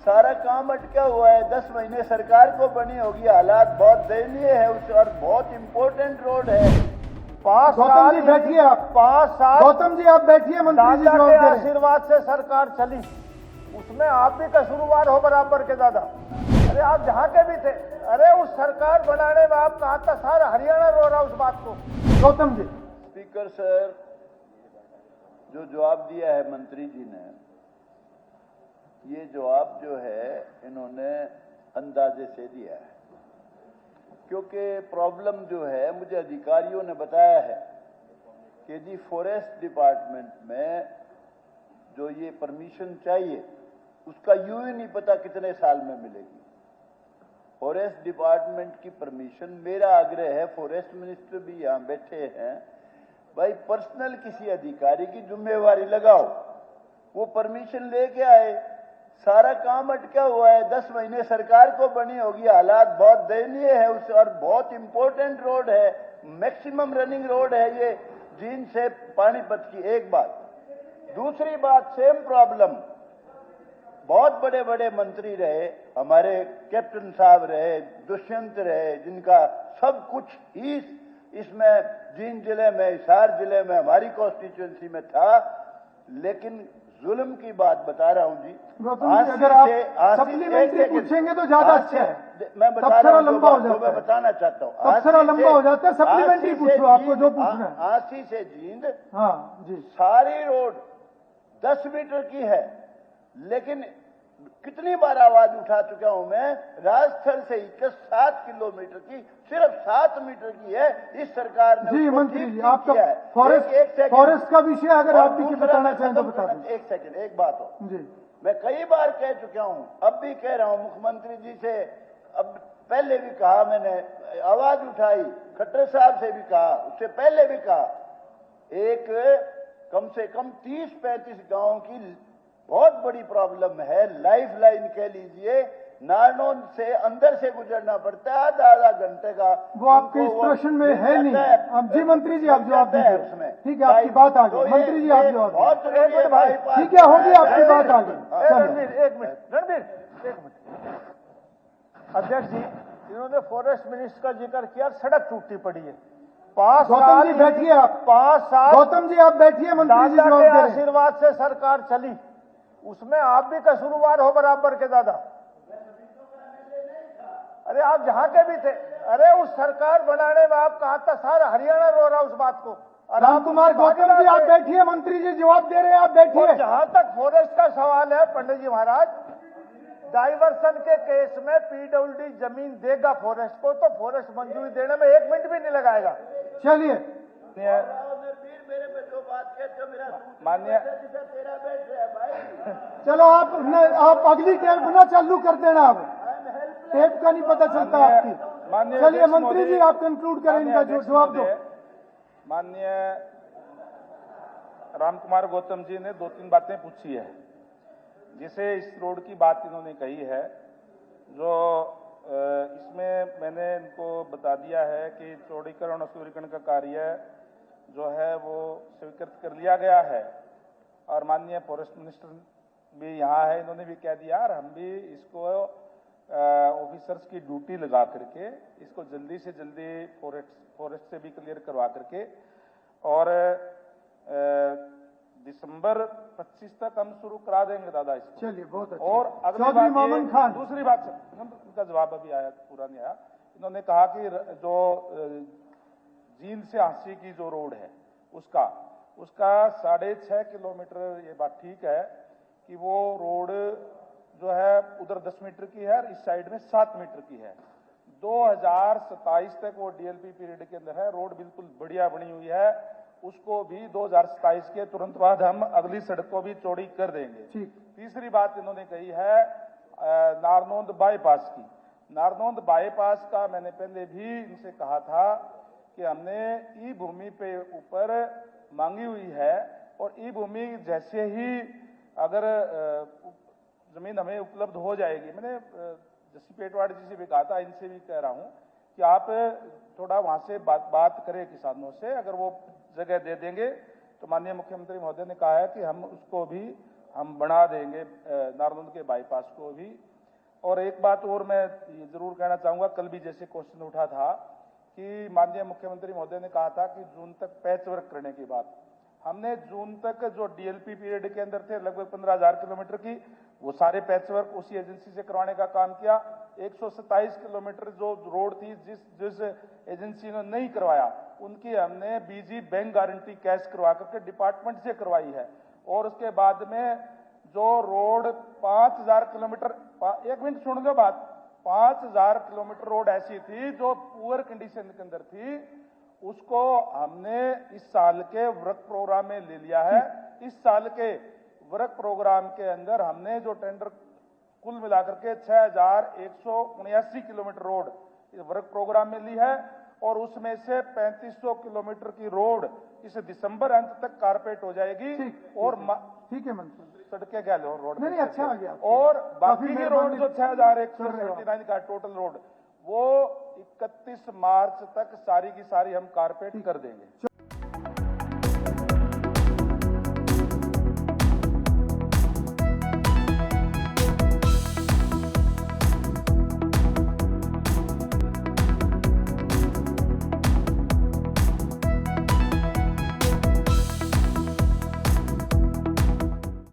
सारा काम अटका हुआ है। 10 महीने सरकार को बनी होगी, हालात बहुत दयनीय है उस और बहुत इंपॉर्टेंट रोड है। 5 गौतम साल जी बैठिए आप। 5 साल गौतम जी आप बैठिए, मंत्री जी दादा जवाब के दे रहे हैं। आशीर्वाद से सरकार चली, उसमें आप भी कसूरवार हो बराबर के दादा। अरे आप जहाँ के भी थे, अरे उस सरकार बनाने में आप कहा था, सारा हरियाणा रो रहा उस बात को। गौतम जी। स्पीकर सर, जो जवाब दिया है मंत्री जी ने, ये जवाब जो है इन्होंने अंदाजे से दिया है, क्योंकि प्रॉब्लम जो है मुझे अधिकारियों ने बताया है कि यदि फॉरेस्ट डिपार्टमेंट में जो ये परमिशन चाहिए उसका यूं ही नहीं पता कितने साल में मिलेगी। फॉरेस्ट डिपार्टमेंट की परमिशन, मेरा आग्रह है, फॉरेस्ट मिनिस्टर भी यहां बैठे हैं, भाई पर्सनल किसी अधिकारी की जिम्मेवारी लगाओ, वो परमिशन लेके आए। सारा काम अटका हुआ है। 10 महीने सरकार को बनी होगी, हालात बहुत दयनीय है उस और बहुत इंपॉर्टेंट रोड है, मैक्सिमम रनिंग रोड है ये जींद से पानीपत की। एक बात। दूसरी बात, सेम प्रॉब्लम, बहुत बड़े बड़े मंत्री रहे, हमारे कैप्टन साहब रहे, दुष्यंत रहे, जिनका सब कुछ ही इसमें जींद जिले में, हिसार जिले में, हमारी कॉन्स्टिट्यूएंसी में था, लेकिन जुल्म की बात बता रहा हूं जी। गौतम जी, अगर आप सप्लीमेंट्री पूछेंगे तो ज्यादा अच्छा है। मैं बता रहा हूं, लंबा हो जाता मैं है। बताना चाहता हूं, तब सारा लंबा हो जाता है। सप्लीमेंट्री पूछो, आपको जो पूछना है। आसी से जींद, हाँ जी, सारी रोड 10 मीटर की है, लेकिन कितनी बार आवाज उठा चुका हूं मैं, राजस्थल से 7 किलोमीटर की सिर्फ 7 मीटर की है। इस सरकार ने जी उसको मंत्री ठीक जी, नहीं आपका किया है। फॉरेस्ट का विषय अगर आप भी दूसरा बताना मैं चाहें तो खत्म बता करना- दें। एक सेकंड, एक बात हो जी, मैं कई बार कह चुका हूं, अब भी कह रहा हूं, मुख्यमंत्री जी से, अब पहले भी कहा मैंने, आवाज उठाई, खट्टर साहब से भी कहा, उससे पहले भी कहा, एक कम से कम 30-35 गांवों की बहुत बड़ी प्रॉब्लम है। लाइफ लाइन कह लीजिए, नारनौल से अंदर से गुजरना पड़ता है आधा घंटे का। वो आपके इस प्रश्न में है नहीं। अब जी मंत्री जी आप जवाब दीजिए। ठीक है, आपकी बात आ गई। मंत्री जी आप जवाब बहुत जरूरी है भाई। ठीक है, होगी आपकी बात आ गई। रणबीर एक मिनट, रणबीर एक मिनट। अध्यक्ष जी, इन्होंने फॉरेस्ट मिनिस्टर का जिक्र किया, सड़क टूटी पड़ी है। 5 गौतम साल जी बैठिए आप। 5 साल गौतम जी आप बैठिए, मंत्री जी दादा जवाब के दे रहे हैं। आशीर्वाद से सरकार चली, उसमें आप भी कसूरवार हो बराबर के दादा। अरे आप जहाँ के भी थे, अरे उस सरकार बनाने में आप कहा था, सारा हरियाणा रो रहा उस बात को। और राम आप कुमार उसकी गौतम जी भागीदार आप थे। बैठिए, मंत्री जी जवाब दे रहे हैं, आप बैठिए। और जहां तक फॉरेस्ट का सवाल है पंडित जी महाराज, डाइवर्सन के केस में पीडब्ल्यूडी जमीन देगा फॉरेस्ट को, तो फॉरेस्ट मंजूरी देने में 1 मिनट भी नहीं लगाएगा। चलिए, मेरे पे जो बात कहते हो, मेरा माननीय तेरा बैठ रहा है भाई। चलो आप अगली टेप ना चालू कर देना। अब टेप का नहीं पता चलता आपकी। चलिए मंत्री जी आप कंक्लूड करें, इनका जो जवाब दो। माननीय राम कुमार गौतम जी ने 2-3 बातें पूछी है, जिसे इस रोड की बात इन्होंने कही है, जो इसमें मैंने इनको बता दिया है कि चौड़ीकरण और सुदृढ़ीकरण का कार्य जो है वो स्वीकृत कर लिया गया है। और माननीय फॉरेस्ट मिनिस्टर भी यहाँ है, इन्होंने भी कह दिया, और हम भी इसको ऑफिसर्स की ड्यूटी लगा करके इसको जल्दी से जल्दी फॉरेस्ट से भी क्लियर करवा करके, और दिसंबर 25 तक हम शुरू करा देंगे दादा इसको। चलिए बहुत अच्छा। और अगली चौधरी बात मामन खान। दूसरी बात, उनका जवाब अभी आया, पूरा नहीं आया। इन्होंने कहा कि जो जींद से हांसी की जो रोड है उसका 6.5 किलोमीटर, ये बात ठीक है कि वो रोड जो है उधर 10 मीटर की है और इस साइड में 7 मीटर की है। 2027 तक वो डीएलपी पीरियड के अंदर है। रोड बिल्कुल बढ़िया बनी हुई है, उसको भी 2027 के तुरंत बाद हम अगली सड़क को भी चौड़ी कर देंगे। तीसरी बात इन्होंने कही है नारनौंद बाईपास की। नारनौंद बाईपास का मैंने पहले भी इनसे कहा था कि हमने ई भूमि पे ऊपर मांगी हुई है, और ई भूमि जैसे ही अगर जमीन हमें उपलब्ध हो जाएगी, मैंने जसी पेटवाड़ जी से भी कहा था, इनसे भी कह रहा हूं कि आप थोड़ा वहां से बात करें किसानों से, अगर वो जगह दे देंगे तो माननीय मुख्यमंत्री महोदय ने कहा है कि हम उसको भी हम बना देंगे नारनौंद के बाईपास को भी। और एक बात और मैं ये जरूर कहना चाहूंगा, कल भी जैसे क्वेश्चन उठा था कि माननीय मुख्यमंत्री महोदय ने कहा था कि जून तक पैच वर्क करने की बात। हमने जून तक जो डीएलपी पीरियड के अंदर थे लगभग 15,000 किलोमीटर की, वो सारे पैच वर्क उसी एजेंसी से करवाने का काम किया। 127 किलोमीटर जो रोड थी जिस एजेंसी ने नहीं करवाया, उनकी हमने बीजी बैंक गारंटी कैश करवा करके डिपार्टमेंट से करवाई है। और उसके बाद में जो रोड 5,000 किलोमीटर, एक मिनट सुन लो बात, 5,000 किलोमीटर रोड ऐसी थी जो पुअर कंडीशन के अंदर थी, उसको हमने इस साल के वर्क प्रोग्राम में ले लिया है। इस साल के वर्क प्रोग्राम के अंदर हमने जो टेंडर कुल मिलाकर के 6,179 किलोमीटर रोड इस वर्क प्रोग्राम में ली है, और उसमें से 3,500 किलोमीटर की रोड इस दिसंबर अंत तक कारपेट हो जाएगी। और ठीक है मंत्री, सड़कें क्या लो रोड नहीं आ गया। और बाकी की रोड जो 6,179 का टोटल रोड, वो 31 मार्च तक सारी की सारी हम कारपेट कर देंगे।